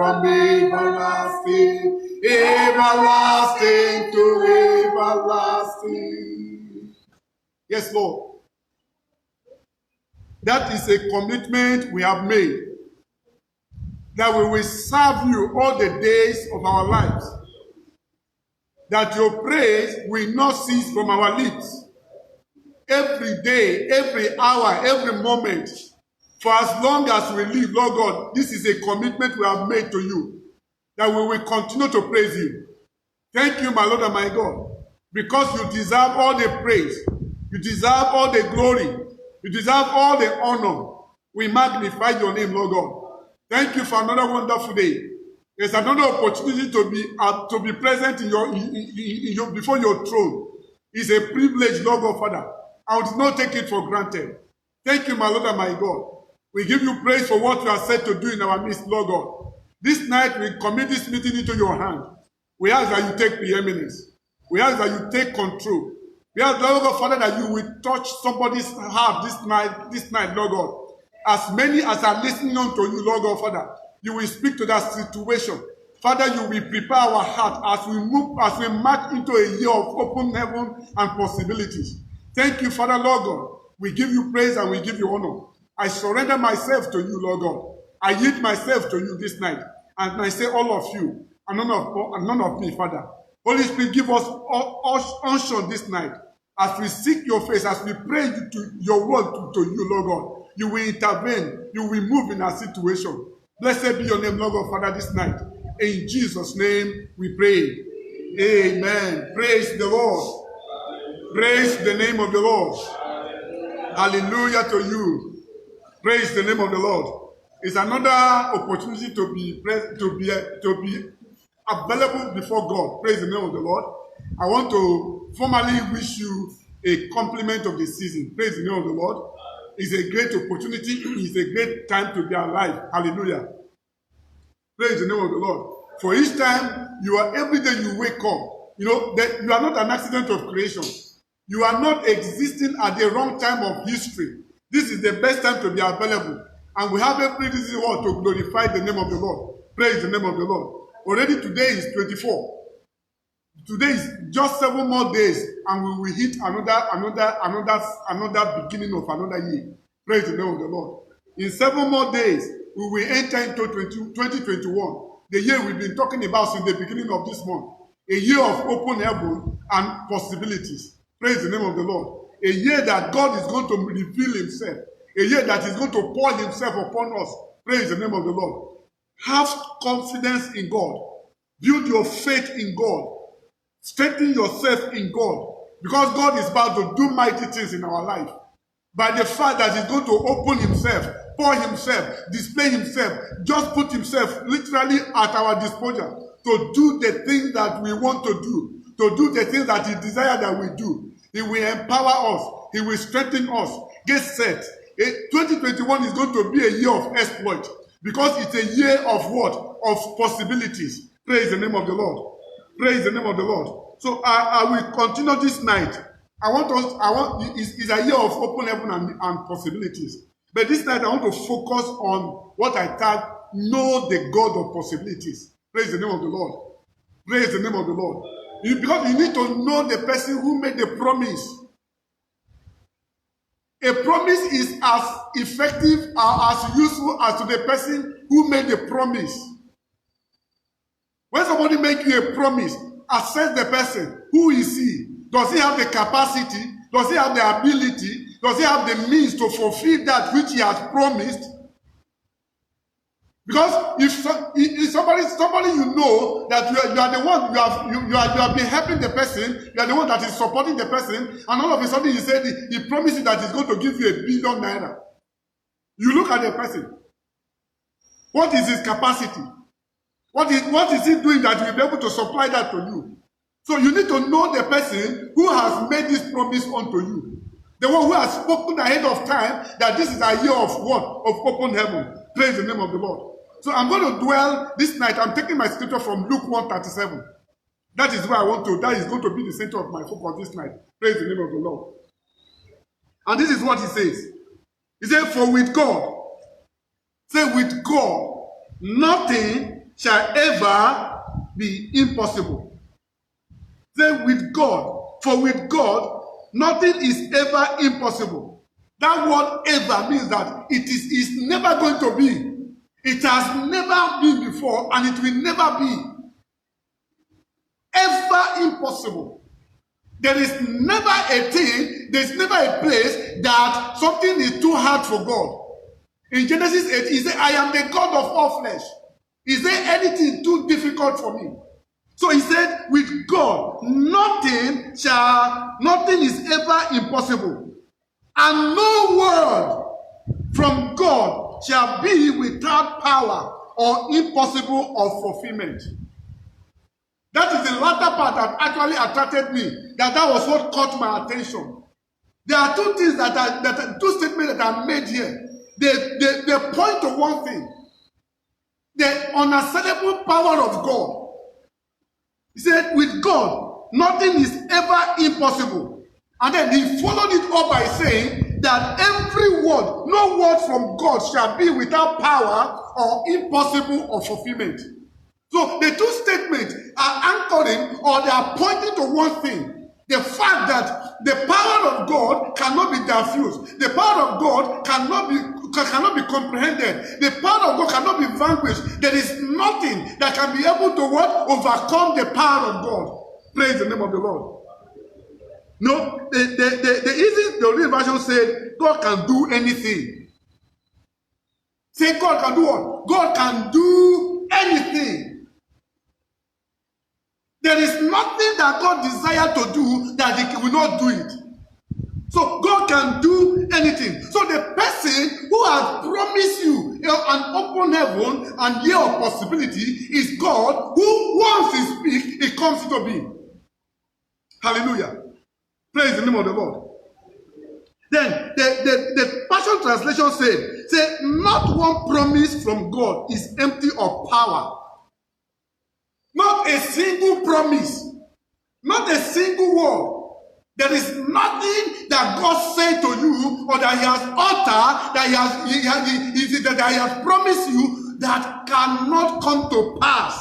from everlasting, everlasting to everlasting. Yes, Lord. That is a commitment we have made, that we will serve you all the days of our lives, that your praise will not cease from our lips. Every day, every hour, every moment, for as long as we live, Lord God, this is a commitment we have made to you, that we will continue to praise you. Thank you, my Lord and my God, because you deserve all the praise, you deserve all the glory, you deserve all the honor. We magnify your name, Lord God. Thank you for another wonderful day. There's another opportunity to be present in your before your throne. It's a privilege, Lord God, Father. I would not take it for granted. Thank you, my Lord and my God. We give you praise for what you are set to do in our midst, Lord God. This night, we commit this meeting into your hand. We ask that you take preeminence. We ask that you take control. We ask, Lord God, Father, that you will touch somebody's heart this night, Lord God. As many as are listening unto you, Lord God, Father, you will speak to that situation. Father, you will prepare our heart as we march into a year of open heaven and possibilities. Thank you, Father, Lord God. We give you praise and we give you honor. I surrender myself to you, Lord God. I yield myself to you this night. And I say all of you, and none of me, Father. Holy Spirit, give us unction this night. As we seek your face, as we pray to your word to you, Lord God, you will intervene. You will move in our situation. Blessed be your name, Lord God, Father, this night. In Jesus' name we pray. Amen. Praise the Lord. Praise the name of the Lord. Hallelujah to you. Praise the name of the Lord. It's another opportunity to be available before God. Praise the name of the Lord. I want to formally wish you a compliment of the season. Praise the name of the Lord. It's a great opportunity. It's a great time to be alive. Hallelujah. Praise the name of the Lord. For each time every day you wake up, that you are not an accident of creation. You are not existing at the wrong time of history. This is the best time to be available. And we have every reason to glorify the name of the Lord. Praise the name of the Lord. Already today is 24. Today is just 7 more days, and we will hit another beginning of another year. Praise the name of the Lord. In 7 more days, we will enter into 2021, the year we've been talking about since the beginning of this month. A year of open heaven and possibilities. Praise the name of the Lord. A year that God is going to reveal himself. A year that is going to pour himself upon us. Praise the name of the Lord. Have confidence in God. Build your faith in God. Strengthen yourself in God. Because God is about to do mighty things in our life. By the fact that he's going to open himself, pour himself, display himself, just put himself literally at our disposal to do the things that we want to do the things that he desires that we do. He will empower us. He will strengthen us. Get set. 2021 is going to be a year of exploit because it's a year of what? Of possibilities. Praise the name of the Lord. Praise the name of the Lord. So I will continue this night. It's a year of open heaven and possibilities. But this night I want to focus on what I tag, know the God of possibilities. Praise the name of the Lord. Praise the name of the Lord. Because you need to know the person who made the promise. A promise is as effective or as useful as to the person who made the promise. When somebody makes you a promise, assess the person. Who is he? Does he have the capacity? Does he have the ability? Does he have the means to fulfill that which he has promised? Because if somebody you know that you are the one you have been helping the person, you are the one that is supporting the person, and all of a sudden he said he promises that he's going to give you £1 billion. You look at the person. What is his capacity? What is he doing that he will be able to supply that to you? So you need to know the person who has made this promise unto you. The one who has spoken ahead of time that this is a year of what? Of open heaven. Praise the name of the Lord. So I'm going to dwell this night. I'm taking my scripture from Luke 1:37. That is where I want to. That is going to be the center of my focus this night. Praise the name of the Lord. And this is what he says. He said, for with God, nothing shall ever be impossible. Say with God, for with God, nothing is ever impossible. That word ever means that it is never going to be. It has never been before and it will never be. Ever impossible. There is never a thing, there is never a place that something is too hard for God. In Genesis 8, he said, I am the God of all flesh. Is there anything too difficult for me? So he said, with God, nothing is ever impossible. And no word from God shall be without power or impossible of fulfillment. That is the latter part that actually attracted me. That was what caught my attention. There are two things two statements that are made here. They point to one thing. The unassailable power of God. He said, with God, nothing is ever impossible. And then he followed it up by saying that every word, no word from God shall be without power or impossible of fulfillment. So the two statements are anchoring or they are pointing to one thing. The fact that the power of God cannot be diffused. The power of God cannot be comprehended. The power of God cannot be vanquished. There is nothing that can be able to overcome the power of God. Praise the name of the Lord. No, the real version said God can do anything. Say God can do what? God can do anything. There is nothing that God desires to do that he will not do it. So God can do anything. So the person who has promised you an open heaven and year of possibility is God, who once he speaks, it comes into being. Hallelujah. Praise the name of the Lord. Then the Passion Translation said, not one promise from God is empty of power. Not a single promise. Not a single word. There is nothing that God said to you or that he has uttered, that he has promised you that cannot come to pass.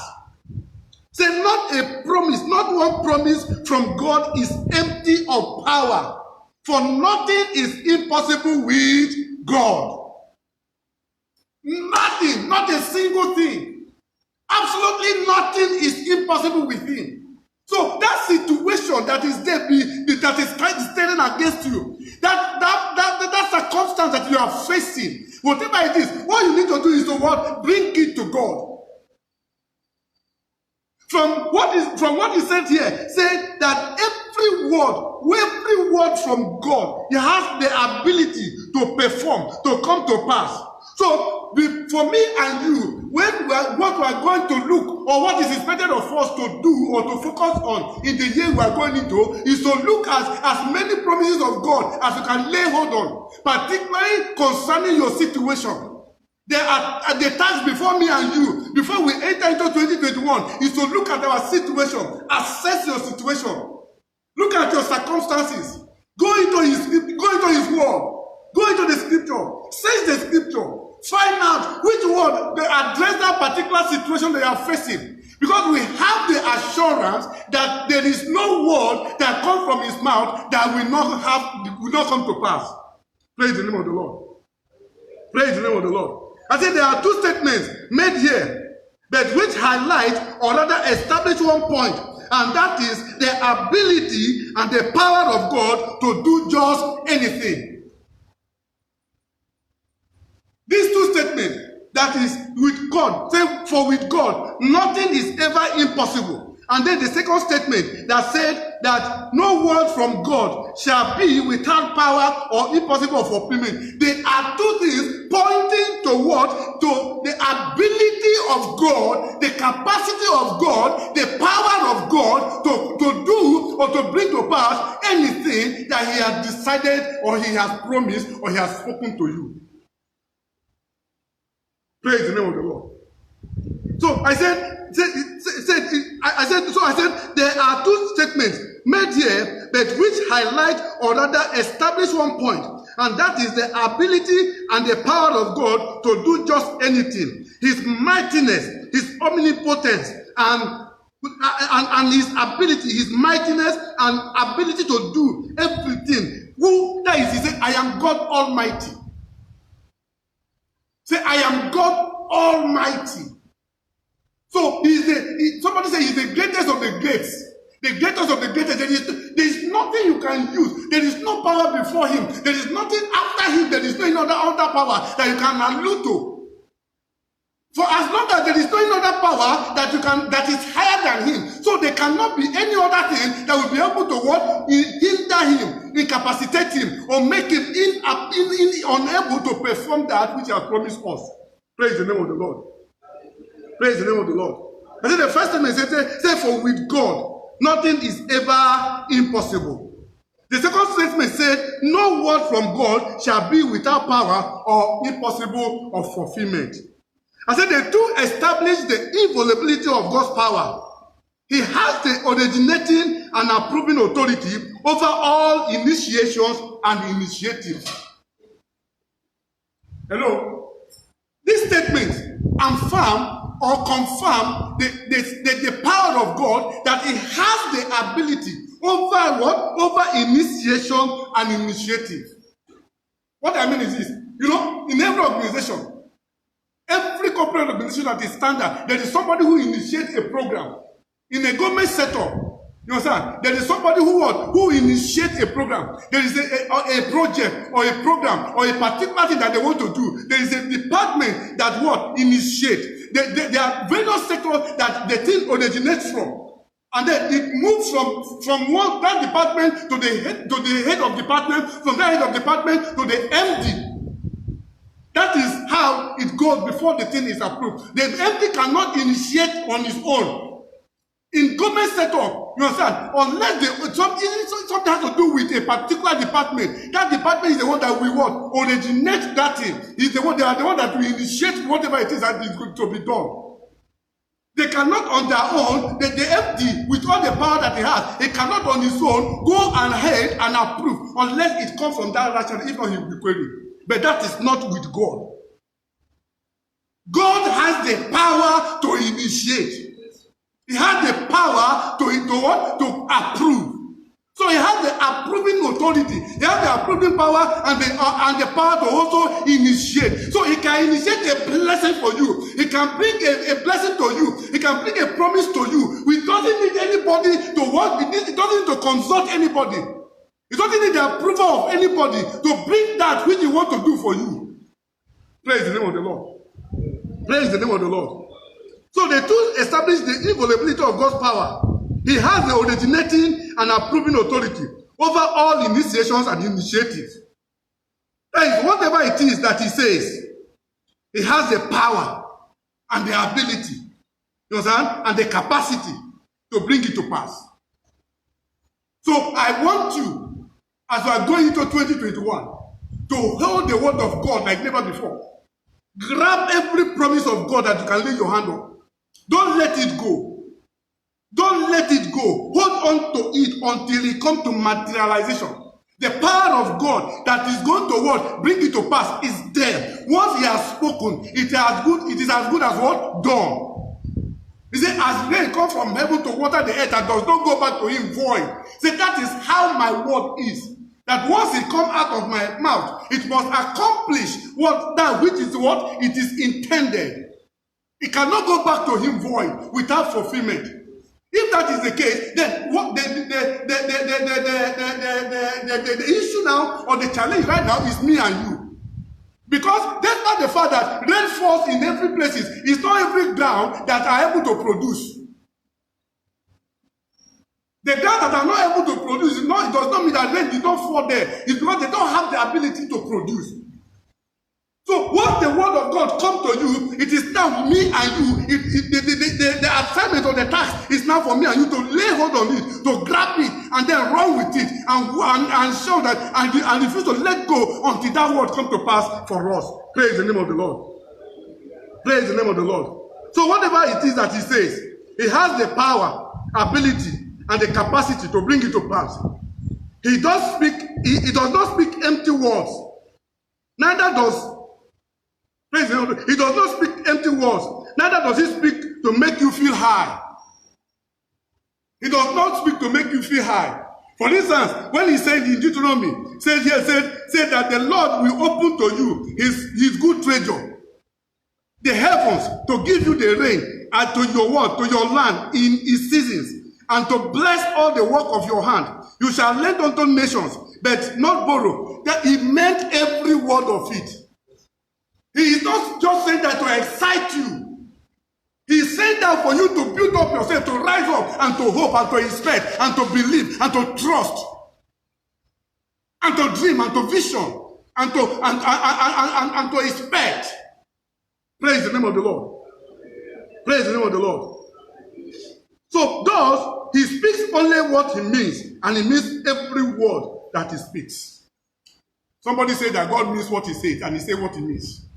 Say not a promise, not one promise from God is empty of power. For nothing is impossible with God. Nothing, not a single thing. Absolutely nothing is impossible with him. So that situation that is there, that is standing against you, that circumstance that you are facing, whatever it is, what you need to do is to what? Bring it to God. From what he said here, said that every word from God, he has the ability to perform, to come to pass. So, for me and you, what we are going to look, or what is expected of us to do or to focus on in the year we are going into, is to look at as many promises of God as you can lay hold on, particularly concerning your situation. There are the task before me and you, before we enter into 2021, is to look at our situation, assess your situation, look at your circumstances, go into his word. Go into the scripture, search the scripture, find out which word they address that particular situation they are facing. Because we have the assurance that there is no word that comes from his mouth that will not come to pass. Praise the name of the Lord. Praise the name of the Lord. I said there are two statements made here, but which highlight or rather establish one point, and that is the ability and the power of God to do just anything. These two statements, that is with God, say for with God, nothing is ever impossible. And then the second statement that said that no word from God shall be without power or impossible of fulfillment. There are two things pointing to what? To the ability of God, the capacity of God, the power of God to do or to bring to pass anything that he has decided or he has promised or he has spoken to you. Praise the name of the Lord. So I said, there are two statements made here, but which highlight or rather establish one point, and that is the ability and the power of God to do just anything. His mightiness, his omnipotence, and his ability, his mightiness, and ability to do everything. Who that is, he said, I am God Almighty. Say, I am God Almighty. So somebody say he's the greatest of the greats. The greatest of the greatest. There is nothing you can use. There is no power before him. There is nothing after him. There is no other power that you can allude to. For as long as there is no other power that is higher than him, so there cannot be any other thing that will be able to hinder him, incapacitate him, or make him unable to perform that which he has promised us. Praise the name of the Lord. Praise the name of the Lord. I said the first time I said, for with God, nothing is ever impossible. The second statement said, no word from God shall be without power or impossible of fulfillment. I said the two establish the inviolability of God's power. He has the originating and approving authority over all initiations and initiatives. Hello? This statement affirm or confirm the power of God, that he has the ability over what? Over initiation and initiative. What I mean is this. You know, in every organization, every corporate organization that is standard, there is somebody who initiates a program. In a government setup, you understand? There is somebody who initiates a program. There is a project or a program or a particular thing that they want to do. There is a department that initiates. There are various sectors that the thing originates from. And then it moves from that department to the head of department, from that head of department to the MD. That is how it goes before the thing is approved. The MD cannot initiate on his own. In government setup, you understand, unless something has to do with a particular department, that department is the one that will originate that thing. They are the one that will initiate whatever it is that is going to be done. They cannot on their own, the FD, with all the power that he has, he cannot on his own go ahead and approve unless it comes from that direction, if not he will be queried. But that is not with God. God has the power to initiate. He has the power to approve. So he has the approving authority. He has the approving power and the power to also initiate. So he can initiate a blessing for you. He can bring a blessing to you. He can bring a promise to you. We doesn't need anybody to work. It doesn't need to consult anybody. It doesn't need the approval of anybody to bring that which he wants to do for you. Praise the name of the Lord. Praise the name of the Lord. So the two establish the inviolability of God's power. He has the originating and approving authority over all initiations and initiatives. And whatever it is that he says, he has the power and the ability, you understand, and the capacity to bring it to pass. So I want you, as we are going into 2021, to hold the word of God like never before. Grab every promise of God that you can lay your hand on. Don't let it go. Don't let it go. Hold on to it until it comes to materialization. The power of God that is going to bring it to pass is there. Once he has spoken, it is as good as what? Done. He said, as rain comes from heaven to water the earth and does not go back to him void. Say, that is how my word is. That once it comes out of my mouth, it must accomplish which is what it is intended. It cannot go back to him void without fulfillment. If that is the case, then what the issue now or the challenge right now is me and you. Because despite the fact that rain falls in every place, it's not every ground that are able to produce. The ground that are not able to produce, it does not mean that rain did not fall there. It's because they don't have the ability to produce. So once the word of God comes to you, it is now me and you. The assignment or the task is now for me and you to lay hold on it, to grab it, and then run with it, and show that, and refuse to let go until that word comes to pass for us. Praise the name of the Lord. Praise the name of the Lord. So whatever it is that he says, he has the power, ability, and the capacity to bring it to pass. He does not speak empty words. Neither does he does not speak empty words, neither does he speak to make you feel high. He does not speak to make you feel high. For instance, when he said in Deuteronomy, said that the Lord will open to you his good treasure, the heavens, to give you the rain, and to your work, to your land in its seasons, and to bless all the work of your hand. You shall lend unto nations, but not borrow. That he meant every word of it. He is not just saying that to excite you. He is saying that for you to build up yourself, to rise up, and to hope, and to expect, and to believe, and to trust, and to dream, and to vision, and to expect. Praise the name of the Lord. Praise the name of the Lord. So thus, he speaks only what he means, and he means every word that he speaks. Somebody said that God means what he says, and he said what he means.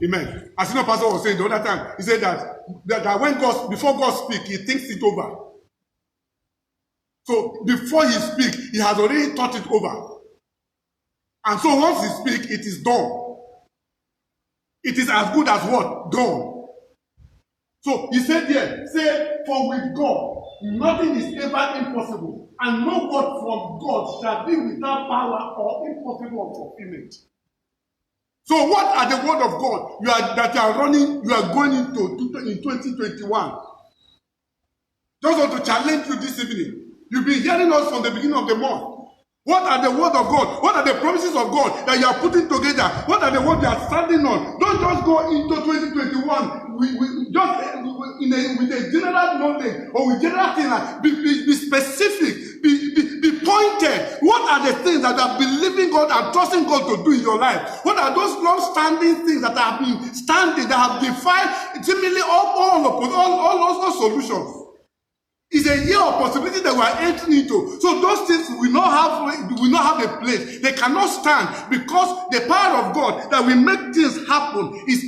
Amen. As you know, Pastor was saying the other time, he said that when before God speaks, he thinks it over. So before he speaks, he has already thought it over. And so once he speaks, it is done. It is as good as what? Done. So he said here, for with God, nothing is ever impossible, and no word from God shall be without power or impossible of fulfillment. So what are the word of God you are going into in 2021? Just want to challenge you this evening. You've been hearing us from the beginning of the month. What are the word of God? What are the promises of God that you are putting together? What are the words you are standing on? Don't just go into 2021 with a general knowledge or with general things. Be specific. Be pointed. What are the things that you are believing God and trusting God to do in your life? What are those long-standing things that have been standing, that have defied seemingly all those solutions? It's a year of possibility that we are entering into. So those things will not have a place. They cannot stand, because the power of God that will make things happen is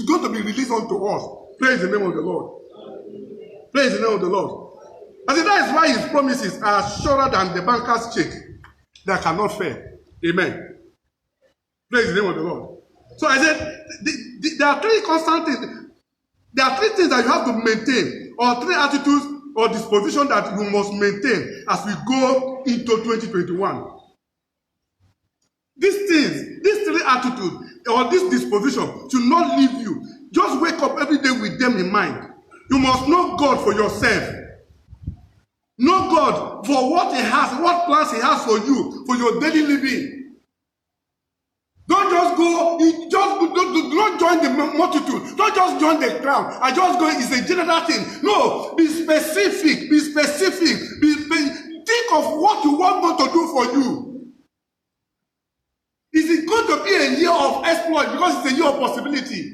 going to be released unto us. Praise the name of the Lord. Praise the name of the Lord. And that is why his promises are surer than the banker's check that cannot fail. Amen. Praise the name of the Lord. So I said, there are three constant things. There are three things that you have to maintain, or three attitudes or disposition that you must maintain as we go into 2021. These things, these three attitudes or this disposition should not leave you. Just wake up every day with them in mind. You must know God for yourself. Know God for what he has, what plans he has for you, for your daily living. Don't just go, don't join the multitude. Don't just join the crowd. I just go, it's a general thing. No, be specific. Be specific. Think of what you want God to do for you. Is it going to be a year of exploit because it's a year of possibility?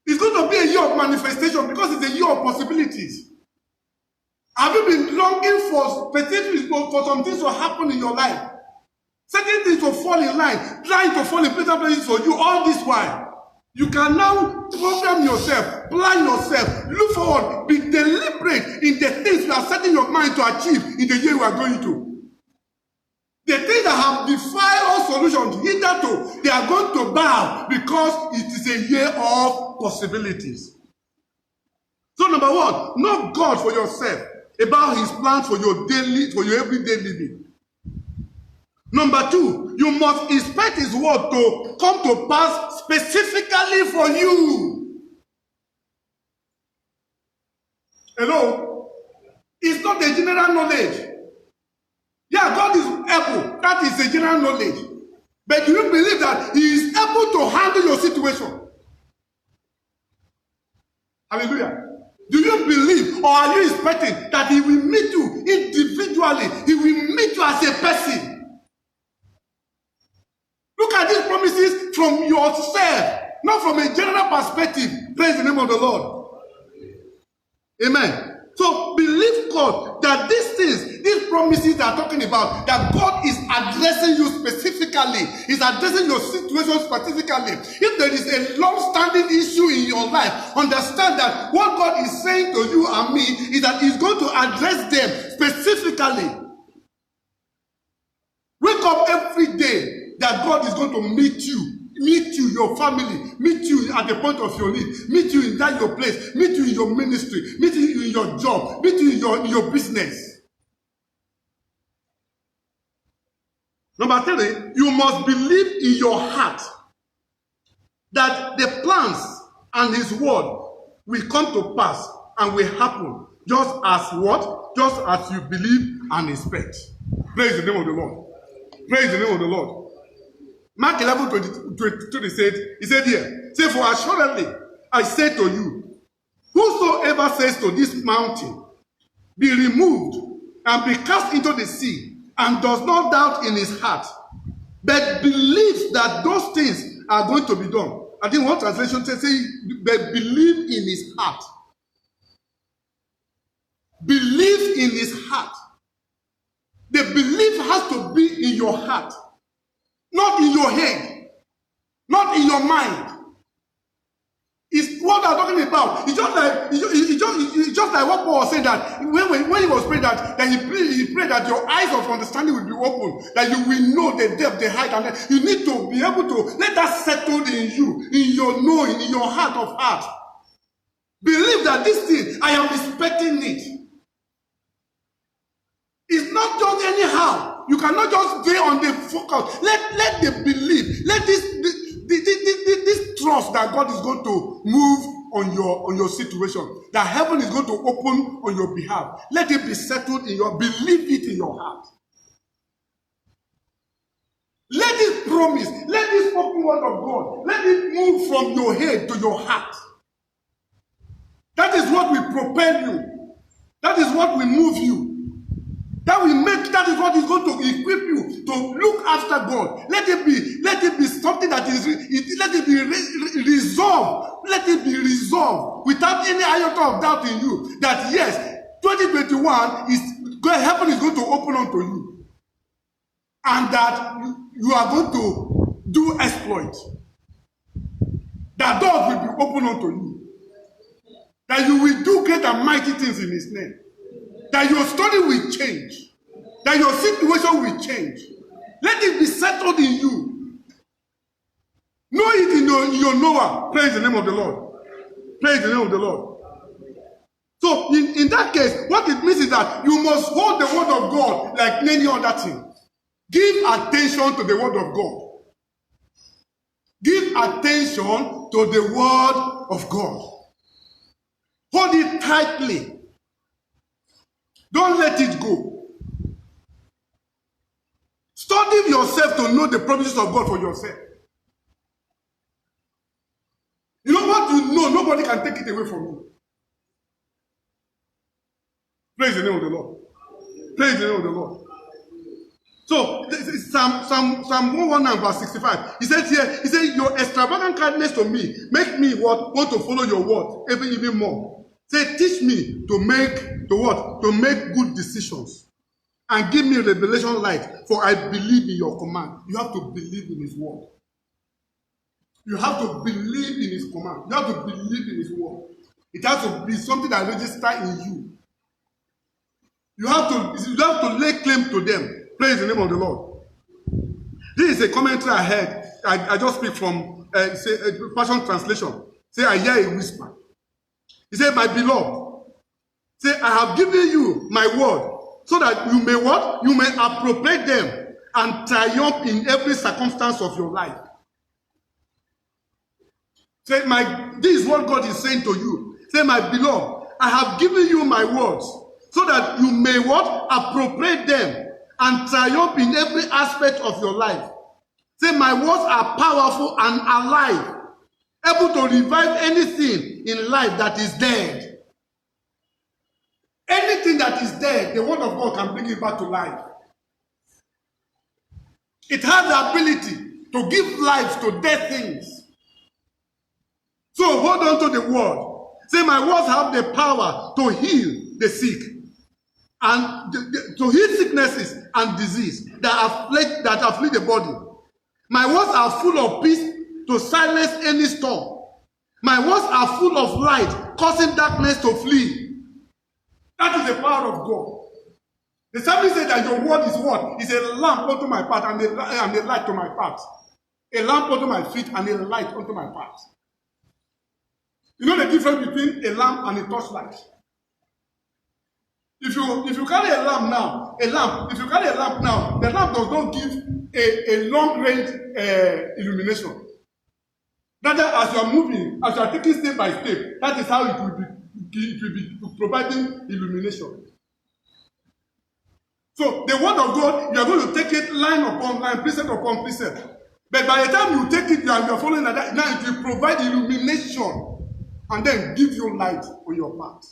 It's going to be a year of manifestation because it's a year of possibilities. Have you been longing for specific, for some things to happen in your life? Certain things to fall in line, trying to fall in better places for you all this while. You can now program yourself, plan yourself, look forward, be deliberate in the things you are setting your mind to achieve in the year we are going to. The things that have defied all solutions hitherto, they are going to bow because it is a year of possibilities. So number one, know God for yourself about his plans for your everyday living. Number two, you must expect his word to come to pass specifically for you. Hello? It's not a general knowledge. Yeah, God is able. That is a general knowledge. But do you believe that he is able to handle your situation? Hallelujah. Do you believe, or are you expecting that he will meet you individually? He will meet you as a person. Look at these promises from yourself, not from a general perspective. Praise the name of the Lord. Amen. So believe God that these things, these promises they are talking about, that God is addressing you specifically, is addressing your situation specifically. If there is a long-standing issue in your life, understand that what God is saying to you and me is that he's going to address them specifically. Wake up every day that God is going to meet you meet you, your family, meet you at the point of your need, meet you in that your place, meet you in your ministry, meet you in your job, meet you in your business. Number 3, you must believe in your heart that the plans and his word will come to pass and will happen just as what? Just as you believe and expect. Praise the name of the Lord. Praise the name of the Lord. Mark 11:22 he said here, say, for assuredly I say to you, whosoever says to this mountain, be removed and be cast into the sea, and does not doubt in his heart, but believes that those things are going to be done. I think one translation says, but believe in his heart. Believe in his heart. The belief has to be in your heart, not in your head, not in your mind. It's what I'm talking about. It's just like what Paul was saying, that when he was praying that he prayed that your eyes of understanding will be open, that you will know the depth, the height, and you need to be able to let that settle in you, in your knowing, in your heart of heart. Believe that this thing, I am expecting it. It's not just anyhow. You cannot just stay on the focus. Let the belief, let this trust that God is going to move on your situation, that heaven is going to open on your behalf. Let it be settled in your, believe it in your heart. Let this promise, let this spoken word of God, let it move from your head to your heart. That is what will propel you. That is what will move you. That is what is going to equip you to look after God. Let it be something that is, let it be resolved. Let it be resolved without any iota of doubt in you. That yes, 2021 heaven is going to open unto you. And that you are going to do exploits. That doors will be open unto you. That you will do great and mighty things in his name. That your story will change. That your situation will change. Let it be settled in you. Know it in your knower. Praise the name of the Lord. Praise the name of the Lord. So in that case, what it means is that you must hold the word of God like any other thing. Give attention to the word of God. Give attention to the word of God. Hold it tightly. Don't let it go. Study yourself to know the promises of God for yourself. You know what you know, nobody can take it away from you. Praise the name of the Lord. Praise the name of the Lord. So, Psalm 119 verse 65. He said here, your extravagant kindness to me, make me want to follow your word even more. Say, teach me to make good decisions. And give me revelation light, for I believe in your command. You have to believe in his word. You have to believe in his command. You have to believe in his word. It has to be something that registers in you. You have to lay claim to them. Praise the name of the Lord. This is a commentary I heard. I just speak from Passion Translation. Say, I hear a whisper. He said, my beloved, say, I have given you my word, so that you may what? You may appropriate them and triumph in every circumstance of your life. Say, this is what God is saying to you. Say, my beloved, I have given you my words, so that you may what? Appropriate them and triumph in every aspect of your life. Say, my words are powerful and alive, able to revive anything in life that is dead. Anything that is dead, the word of God can bring it back to life. It has the ability to give life to dead things. So hold on to the word. Say, my words have the power to heal the sick and to heal sicknesses and disease that afflict the body. My words are full of peace to silence any storm. My words are full of light, causing darkness to flee. That is the power of God. The psalmist said that your word is what? Is a lamp unto my path and a light to my path. a lamp unto my feet and a light unto my path. You know the difference between a lamp and a torchlight? If you carry a lamp now, the lamp does not give a long range illumination. That as you are moving, as you are taking step by step, that is how it will be providing illumination. So the word of God, you are going to take it line upon line, precept upon precept. But by the time you take it and you are following that, now it will provide illumination and then give you light on your path.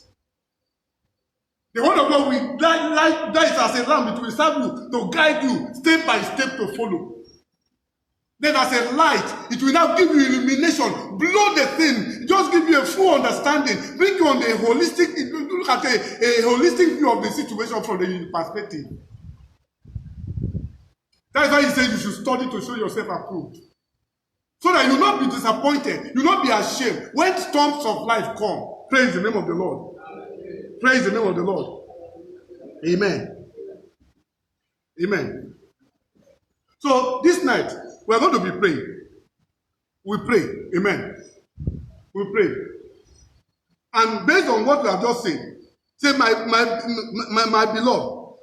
The word of God will that is as a lamp, it will serve you to guide you step by step to follow. Then as a light, it will now give you illumination, blow the thing, just give you a full understanding, bring you on the holistic, look at a holistic view of the situation from the perspective. That is why he said you should study to show yourself approved. So that you will not be disappointed, you will not be ashamed. When storms of life come, praise the name of the Lord. Praise the name of the Lord. Amen. Amen. So this night, we are going to be praying. We pray. Amen. We pray. And based on what we have just said, say, my beloved,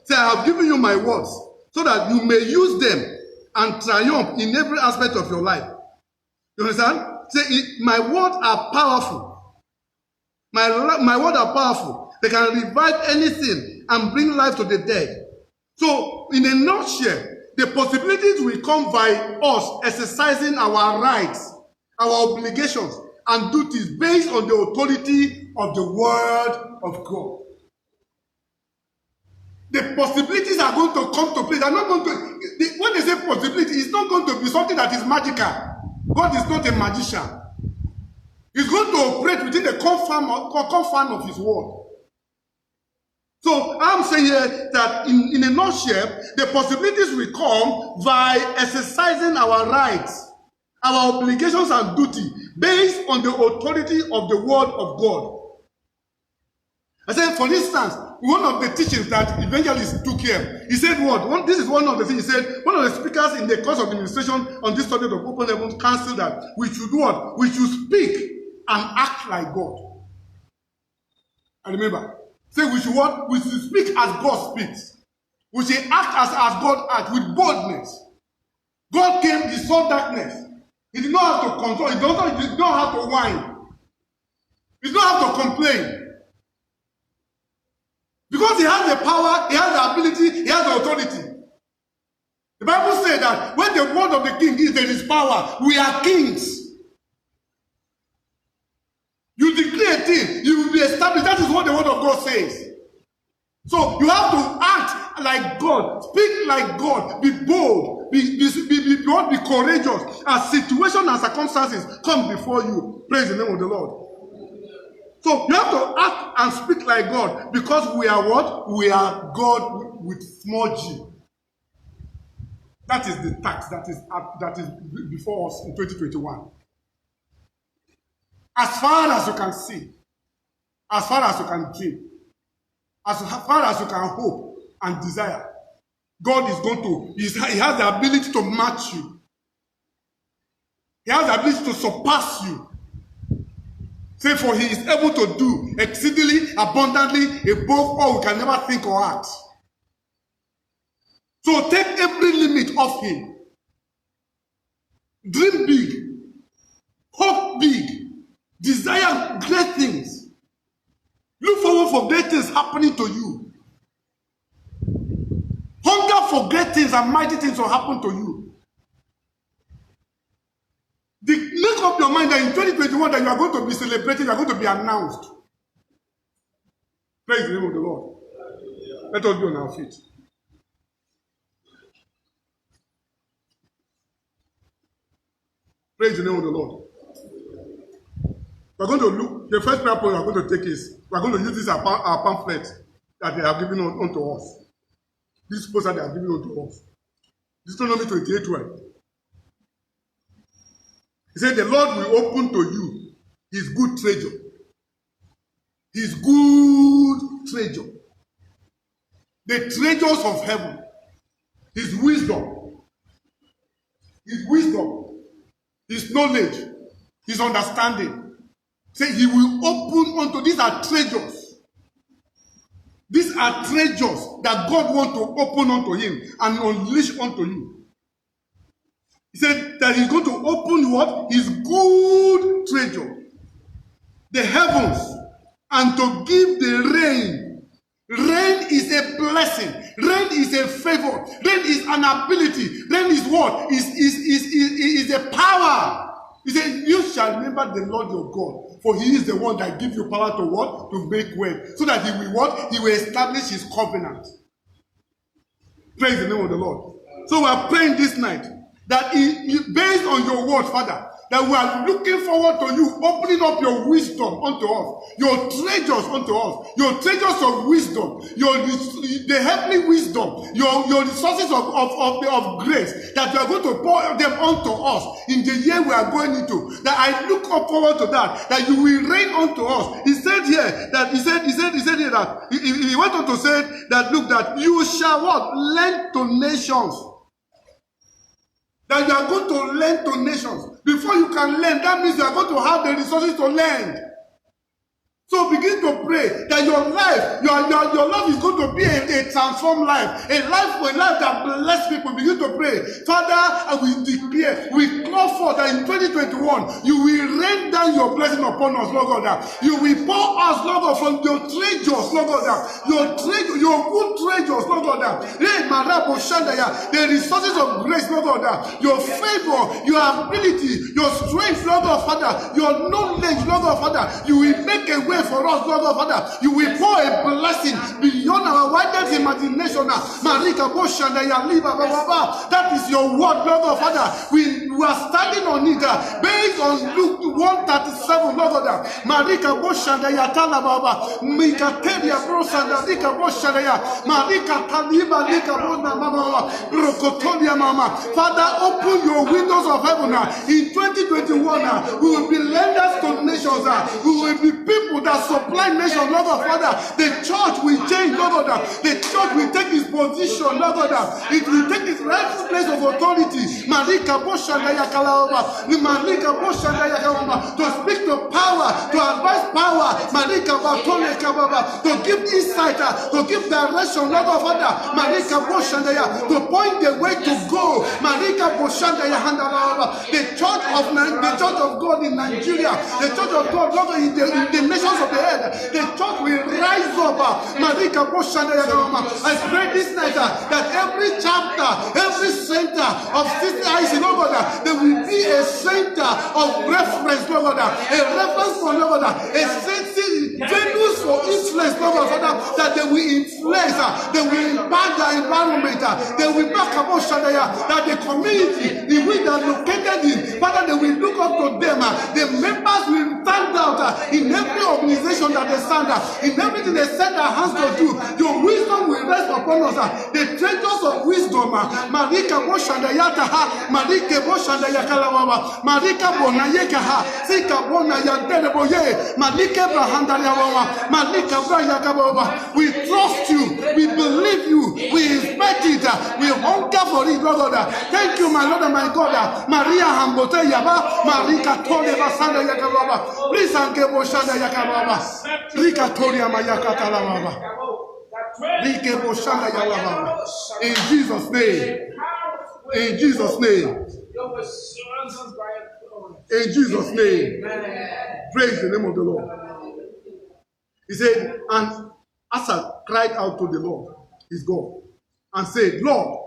say, I have given you my words so that you may use them and triumph in every aspect of your life. You understand? Say, my words are powerful. My words are powerful. They can revive anything and bring life to the dead. So, in a nutshell, the possibilities will come by us exercising our rights, our obligations, and duties based on the authority of the Word of God. The possibilities are going to come to play. They're not going to. When they say possibility, it's not going to be something that is magical. God is not a magician. He's going to operate within the confines of His Word. So I'm saying here that in a nutshell, the possibilities will come by exercising our rights, our obligations and duty based on the authority of the Word of God. I said, for instance, one of the teachings that evangelist took here, he said what? This is one of the things he said. One of the speakers in the course of administration on this subject of open heaven counsel that we should do what? We should speak and act like God. And remember, say we should what? We should speak as God speaks. We should act as God acts with boldness. God came, He saw darkness. He did not have to control. He did not have to whine. He did not have to complain. Because He has the power, He has the ability, He has the authority. The Bible says that when the word of the king is, there is power. We are kings. You declare a thing, you will be established. That is what the word of God says. So you have to act like God, speak like God, be bold, be courageous as situations and circumstances come before you. Praise the name of the Lord. So you have to act and speak like God because we are what? We are God with small g. That is the tax that is before us in 2021. As far as you can see, as far as you can dream, as far as you can hope and desire, God is going to, He has the ability to match you. He has the ability to surpass you. Say, for He is able to do exceedingly abundantly above all we can never think or act. So take every limit off Him. Dream big. Hope big. Desire great things. Look forward for great things happening to you. Hunger for great things and mighty things will happen to you. Make up your mind that in 2021 that you are going to be celebrated, you are going to be announced. Praise the name of the Lord. Let us be on our feet. Praise the name of the Lord. We are going to look, the first prayer point we are going to take is, we are going to use this our pamphlet that they have given unto us. This poster they have given unto us. Deuteronomy 28:12. He said, the Lord will open to you His good treasure. His good treasure. The treasures of heaven. His wisdom. His wisdom. his knowledge, his understanding. Say he will open unto, these are treasures. These are treasures that God wants to open unto him and unleash unto you. He said that he's going to open what? His good treasure, the heavens, and to give the rain. Rain is a blessing. Rain is a favor. Rain is an ability. Rain is what? Is a power. He said, you shall remember the Lord your God, for he is the one that gives you power to what? To make wealth. So that he will what? He will establish his covenant. Praise the name of the Lord. So we are praying this night that based on your word, Father, that we are looking forward to you opening up your wisdom unto us, your treasures unto us, your treasures of wisdom, the heavenly wisdom, your resources of grace, that you are going to pour them unto us in the year we are going into. That I look forward to that you will reign unto us. He said here that he said here that he went on to say that look, that you shall what? Lend to nations. That you are going to lend to nations. Before you can lend, that means you are going to have the resources to lend. So begin to pray that your life, your life is going to be a transformed life, a life that bless people. Begin to pray. Father, we declare, we call for that in 2021, you will rain down your blessing upon us, Lord God. You will pour us, Lord God, from your treasures, Lord God. Your good treasures, Lord God. The resources of grace, Lord God. Your favor, your ability, your strength, Lord God, Father. Your knowledge, Lord God, Father. You will make a way for us, Lord God, Father. You will pour a blessing beyond our widest imagination. That is your word, Lord God, Father. We are standing on it based on Luke 137, Lord God. Marika Boshanda Yatala Baba, Mikateria Brosanda Dika Boshandaya, Marika Taliba Lika Bona Mama, Rokotolia Mama. Father, open your windows of heaven in 2021. We will be lenders to nations. We will be people that supply nations, Lord God, Father. The church will change, Lord God. The church will take its position, Lord God. It will take its rightful place of authority. Marika Boshanda Yakalaba, Marika Boshanda Yakalaba, to speak to power, to advise power, Marika Batole Kababa, to give insight, to give direction, Lord God, Father. Marika Boshanda, to point the way to go. Marika Boshanda Yahandalaba, the church of God in Nigeria, the church of God, Lord, in the nations of the earth, the church will rise up. Marika Boshanda Yakalaba. I pray this night that every chapter, every center of Sister Isaac, Lord God, there will be a center of reference, Lord God, a reference for Lord God, a venues for influence, Lord God, Father, that they will influence, they will impact the environment, they will back up that the community in which they are located in, Father, they will look up to them. The members will stand out in every organization that they stand out, in everything they set their hands to do. Your wisdom will rest upon us. The treasures of wisdom, Marika Boshanda Yataha, Marika Boshanda Yakalawama, Marika Bonayekaha, Sika Bona Yanteleboye, Malika Bahanda Yawawa, Malika Brayakababa. We trust you, we believe you, we expect it, we hunger for it, Lord God. Thank you, my Lord and my God. Maria Hambote Yaba, Marika Tole Basanda Yakababa, Risanke Boshanda Yakababa, Rika Toria Mayakatalababa. In Jesus' name. In Jesus' name. In Jesus' name. Praise the name of the Lord. He said, and Asa cried out to the Lord, his God, and said, Lord,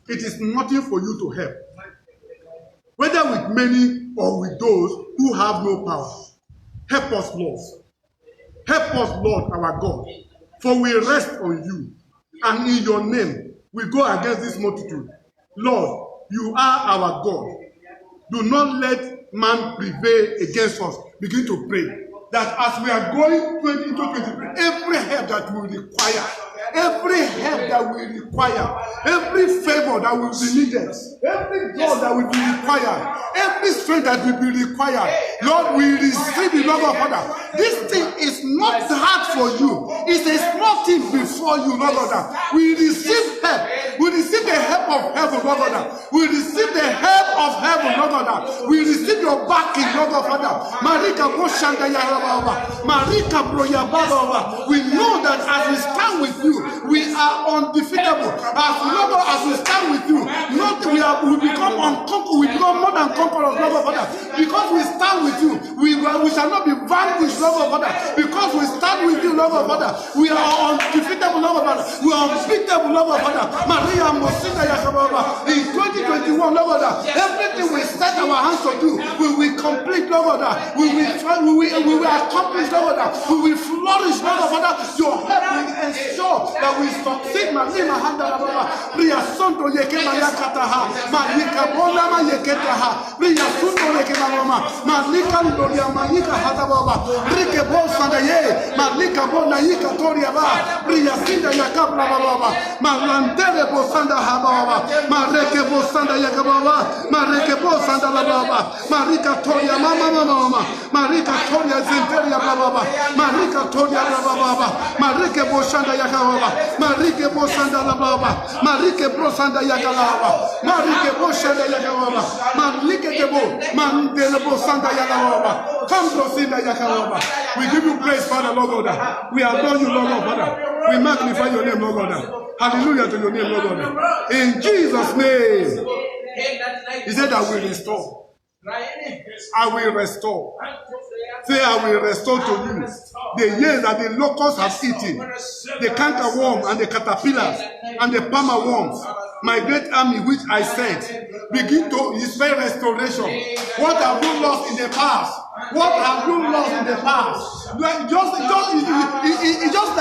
it is nothing for you to help, whether with many or with those who have no power. Help us, Lord. Help us, Lord, our God. For we rest on you, and in your name we go against this multitude. Lord, you are our God. Do not let man prevail against us. Begin to pray that as we are going 2023, every help that we require, every help that we require, every favor that will be needed, every God that will be required, every strength that will be required, Lord, we receive it, Lord God, Father. This thing is not hard for you. It's a small thing before you, Lord God. We receive help. We receive the help of heaven, Lord God. We receive the help of heaven, Lord God. We receive your backing, Lord God, Father. Marika Boshanda Yarababa, Marika Broyababa. We know that as we stand with you, we are undefeatable. As Lord God, as we stand with you, not we become unconquerable, we become more than conquerors, Lord God, Father. Because we stand with you, we shall not be vanquished, Lord God, Father. Because we stand with you, Lord God, Father. We are undefeatable, Lord God, Father. We are unbeatable, Lord God, Father. Maria Mosina Yakababa. In 2021, Lord God, everything we set our hands to do, we will complete, Lord God. We will accomplish, Lord God. We will flourish, Lord God, Father. Your help will ensure that we succeed. Malima Handa Baba. Ria Sonto Yekema Yakataha. Malika Bonama Yeketaha. Ria Sunto Yekema Mama. Malika Ndoria Malika Hatababa. Rike Bosanda Ye. Malika Bona Yika Toria Ba. Ria Sinda Yakabra Baba. Malantere Bosanda Hababa. Mareke Bosanda Yakababa. Mareke Bosanda Baba. Marika Toria Mama. Marika Toria Zenteria Baba. Marika Toria Baba. Marike Bosanda Yakababa. Marike Bosanda Baba. Marike Bosanda Yakalaba. Marike Bosanda Yakababa. Marike Debo. Mandele Bosanda Yakababa. Come Brosinda Yakababa. We give you praise, Father, Lord God. We adore you, Lord God, Father. We magnify your name, Lord God. Hallelujah to your name, Lord God. In Jesus' name. He said, I will restore. I will restore. Say, I will restore to you the years that the locusts have eaten, the cankerworm and the caterpillars and the palmer worms, my great army which I sent. Begin to display restoration. What have you lost in the past? What have you lost in the past? It's just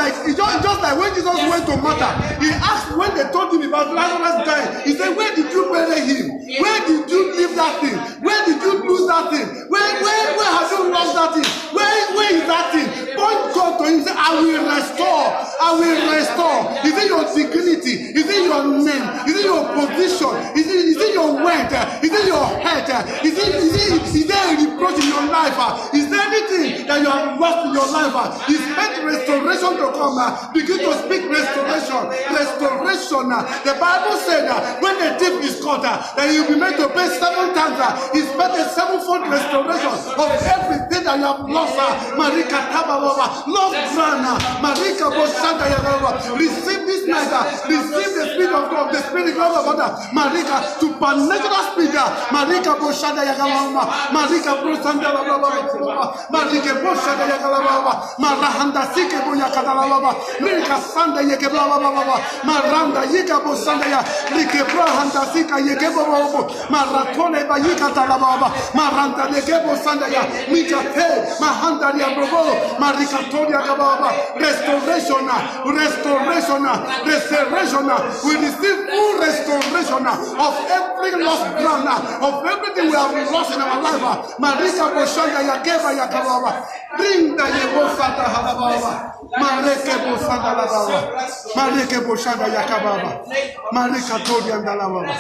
like when Jesus went to Martha, he asked, when they told him about Lazarus dying, he said, where did you bury him? Where did you leave that thing? Where did you lose that thing? Where have you lost that thing? Where is that thing? Point God to him and say, I will restore. I will restore. Is it your dignity? Is it your name? Is it your position? Is it your weight? Is it your head? Is there a reproach in your life? Is there anything that you have lost in your life? Expect restoration to come. Begin to speak restoration. Restoration. The Bible said that when the thief is caught, that he will be made to pay 7 times. Expect a 7-fold restoration of everything that you have lost. Marika Tababa, lost Grana, Marika Boshanta Yagaba. Receive this night. Receive the Spirit of God, the Spirit of God, Marika, supernatural spirit. Marika Boshanta Yagaba, Marika Boshanta Yagaba, Marika Boshanta Yagaba, Marahanda Sike Boyakadalaba, Mirka Sanda Yakaba, Maranda Yika Bosanda, Rikebra Handa Sika Yakebo, Maratone Bayika Talababa, Maranda Yakebo Sandaya, Mika Te, Mahanda Yabobo, Marika Toria Gababa, restoration. We receive full restoration of every lost ground, of everything we have lost in our life. Marika Boshanda Yakeba Yakababa, bring the Yebosata Halababa, Mareke Bosanda Lababa, Mareke Boshanda Yakababa, Marika Toria Dalababa,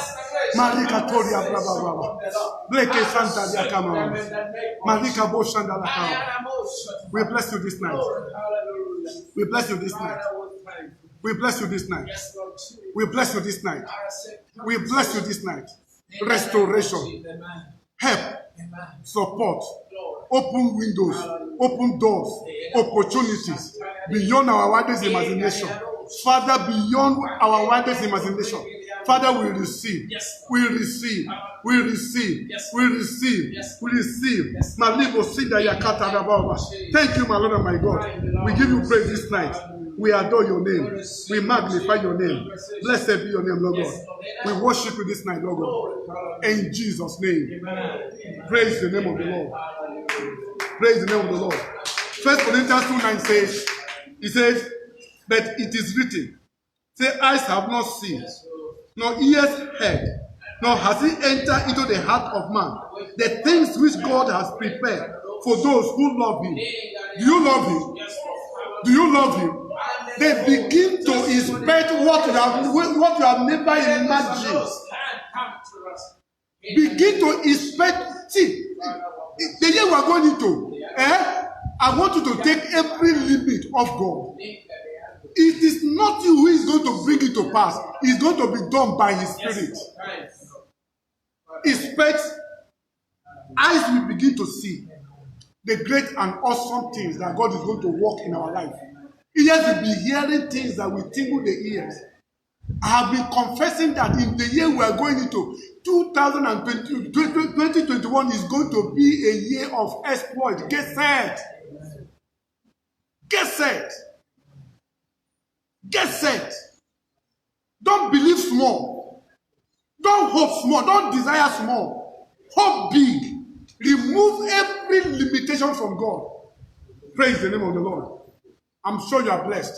Marika Toria Brababa, Bleke Santa Yakama, Marika Boshanda Lakaba. We bless you this night. We bless you this night. We bless you this night. We bless you this night. We bless you this night. Restoration, help, support, open windows, open doors, opportunities beyond our wildest imagination. Father, beyond our wildest imagination. Father, we receive. We receive. We receive. We receive. We receive. Thank you, my Lord and my God. We give you praise this night. We adore your name. We magnify your name. Blessed be your name, Lord God. We worship you this night, Lord God. In Jesus' name. Praise the name of the Lord. Praise the name of the Lord. 1 Corinthians 2:9 says, he says, but it is written, say, eyes have not seen, nor ears heard, nor has it entered into the heart of man the things which God has prepared for those who love him. Do you love him? Do you love him? They begin to inspect what you have never imagined. Begin to inspect. See, the year we are going into, I want you to take every limit of God. It is not you who is going to bring it to pass. It's going to be done by his Spirit. expect, eyes will begin to see the great and awesome things that God is going to work in our life. Ears will be hearing things that will tingle the ears. I have been confessing that in the year we are going into, 2021 is going to be a year of exploit. Get set. Get set. Get set. Don't believe small. Don't hope small. Don't desire small. Hope big. Remove every limitation from God. Praise the name of the Lord. I'm sure you are blessed.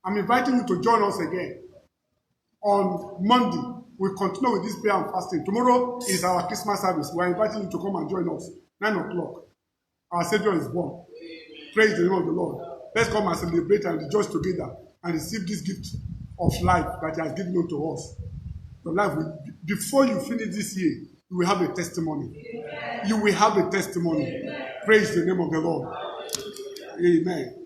I'm inviting you to join us again. On Monday, we'll continue with this prayer and fasting. Tomorrow is our Christmas service. We're inviting you to come and join us. 9 o'clock. Our Savior is born. Praise the name of the Lord. Let's come and celebrate and rejoice together and receive this gift of life that He has given unto us. The life will, before you finish this year, you will have a testimony. You will have a testimony. Praise the name of the Lord. Amen.